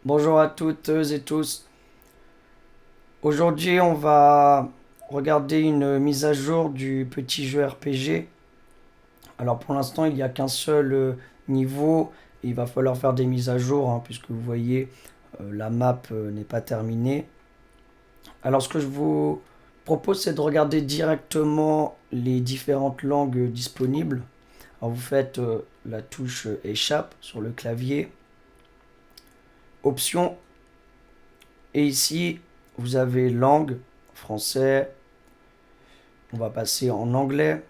Bonjour à toutes et tous. Aujourd'hui, on va regarder une mise à jour du petit jeu RPG. Alors pour l'instant, il n'y a qu'un seul niveau. Il va falloir faire des mises à jour hein, puisque vous voyez, la map n'est pas terminée. Alors ce que je vous propose, c'est de regarder directement les différentes langues disponibles. Alors vous faites la touche échappe sur le clavier, option. Et ici, vous avez langue, français, on va passer en anglais,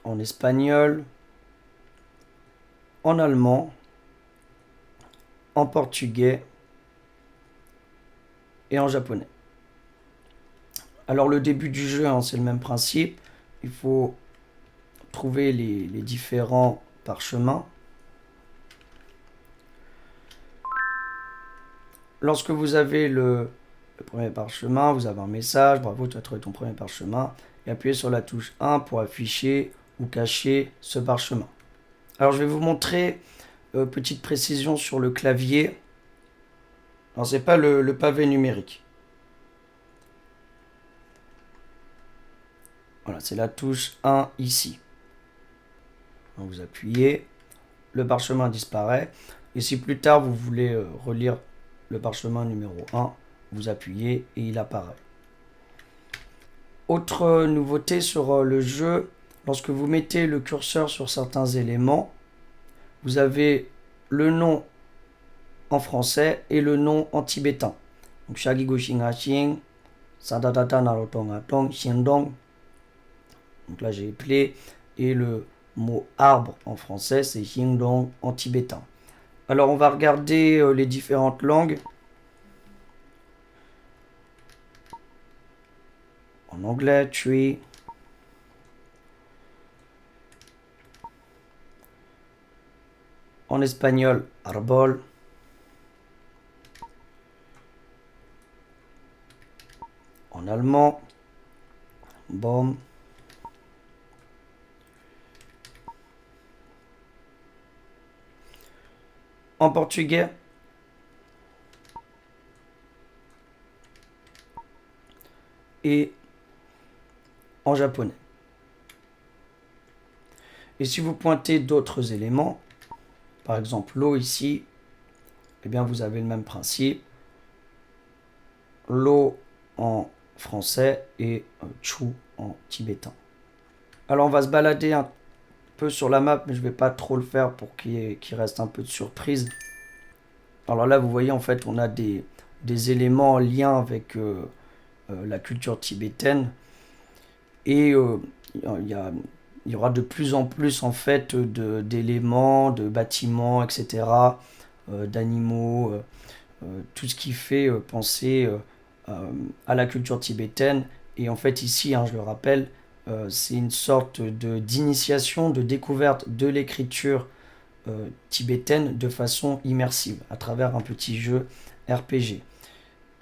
en espagnol, en allemand, en portugais et en japonais. Alors le début du jeu, hein, c'est le même principe. Il faut trouver les différents parchemins. Lorsque vous avez le premier parchemin, vous avez un message, bravo, tu as trouvé ton premier parchemin, et appuyez sur la touche 1 pour afficher ou cacher ce parchemin. Alors je vais vous montrer, petite précision sur le clavier. Alors c'est pas le pavé numérique. Voilà, c'est la touche 1 ici. Donc vous appuyez, le parchemin disparaît. Et si plus tard vous voulez relire le parchemin numéro 1, vous appuyez et il apparaît. Autre nouveauté sur le jeu, lorsque vous mettez le curseur sur certains éléments, vous avez le nom en français et le nom en tibétain. Donc Shagi Goshin Sadadata Narotong Atong Xiendong. Donc là j'ai appelé et le mot arbre en français c'est Xiendong en tibétain. Alors on va regarder les différentes langues. En anglais, tree. En espagnol, árbol. En allemand, Baum. En portugais, et en japonais. Et si vous pointez d'autres éléments, par exemple l'eau ici, eh bien vous avez le même principe. L'eau en français et chu en tibétain. Alors on va se balader un peu sur la map, mais je ne vais pas trop le faire pour qu'il reste un peu de surprise. Alors là, vous voyez, en fait, on a des éléments en lien avec la culture tibétaine. Et il y aura de plus en plus, en fait, d'éléments, de bâtiments, etc., d'animaux, tout ce qui fait penser à la culture tibétaine. Et en fait, ici, hein, je le rappelle, c'est une sorte d'initiation, de découverte de l'écriture tibétaine de façon immersive à travers un petit jeu RPG.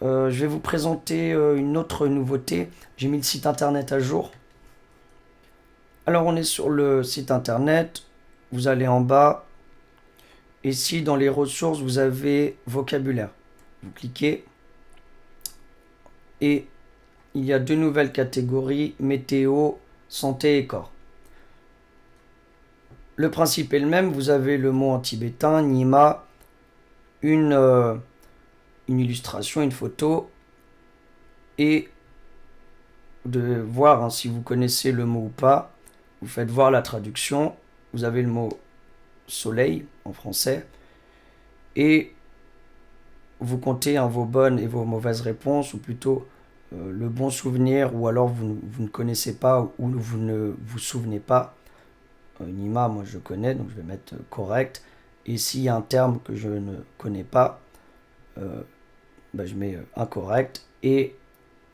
Je vais vous présenter une autre nouveauté. J'ai mis le site internet à jour. Alors on est sur le site internet. Vous allez en bas. Ici dans les ressources, vous avez vocabulaire. Vous cliquez. Et il y a deux nouvelles catégories, météo, santé et corps. Le principe est le même. Vous avez le mot en tibétain, Nima, une illustration, une photo, et de voir hein, si vous connaissez le mot ou pas. Vous faites voir la traduction. Vous avez le mot soleil en français. Et vous comptez hein, vos bonnes et vos mauvaises réponses, ou plutôt le bon souvenir, ou alors vous ne connaissez pas, ou vous ne vous souvenez pas. Nima, moi je connais, donc je vais mettre correct. Et s'il y a un terme que je ne connais pas, je mets incorrect. Et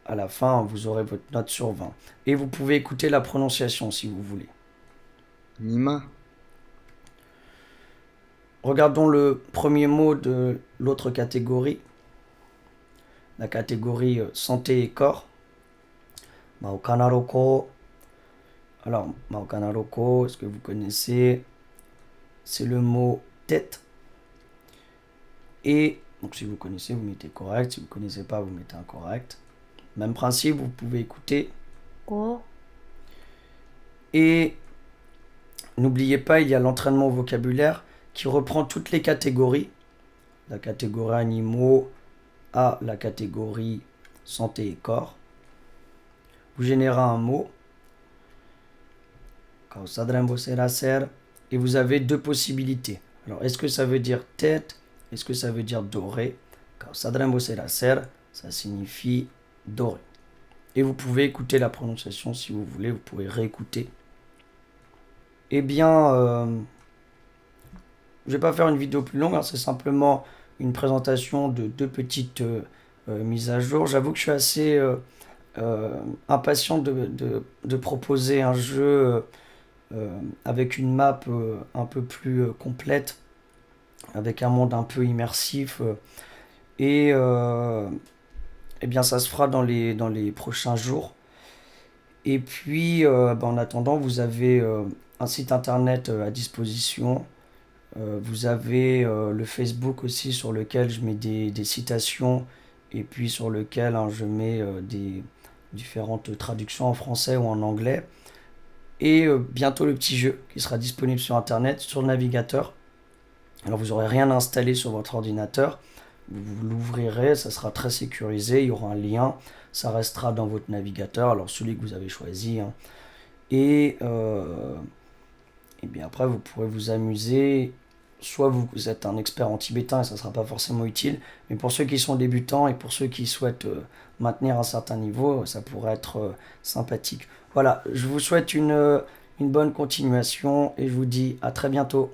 à la fin, vous aurez votre note sur 20. Et vous pouvez écouter la prononciation si vous voulez. Nima, Regardons le premier mot de l'autre catégorie, la catégorie santé et corps. Maokanaroko. Alors, Maokanaroko, est-ce que vous connaissez? C'est le mot tête. Et donc si vous connaissez, vous mettez correct. Si vous ne connaissez pas, vous mettez incorrect. Même principe, vous pouvez écouter. Go. Et n'oubliez pas, il y a l'entraînement au vocabulaire qui reprend toutes les catégories. La catégorie animaux à la catégorie santé et corps. Vous générez un mot. Et vous avez deux possibilités. Alors, est-ce que ça veut dire tête? Est-ce que ça veut dire doré? Ça signifie doré. Et vous pouvez écouter la prononciation si vous voulez, vous pouvez réécouter. Eh bien, je vais pas faire une vidéo plus longue, hein, c'est simplement une présentation de deux petites mises à jour. J'avoue que je suis assez impatient de proposer un jeu avec une map un peu plus complète, avec un monde un peu immersif. Et eh bien, ça se fera dans les prochains jours. Et puis, en attendant, vous avez un site internet à disposition. Vous avez le Facebook aussi sur lequel je mets des citations et puis sur lequel hein, je mets des différentes traductions en français ou en anglais. Et bientôt le petit jeu qui sera disponible sur internet, sur le navigateur. Alors vous n'aurez rien installé sur votre ordinateur. Vous l'ouvrirez, ça sera très sécurisé, il y aura un lien, ça restera dans votre navigateur, alors celui que vous avez choisi. Hein. Et, et bien après vous pourrez vous amuser. Soit vous êtes un expert en tibétain et ça ne sera pas forcément utile, mais pour ceux qui sont débutants et pour ceux qui souhaitent maintenir un certain niveau, ça pourrait être sympathique. Voilà, je vous souhaite une bonne continuation et je vous dis à très bientôt.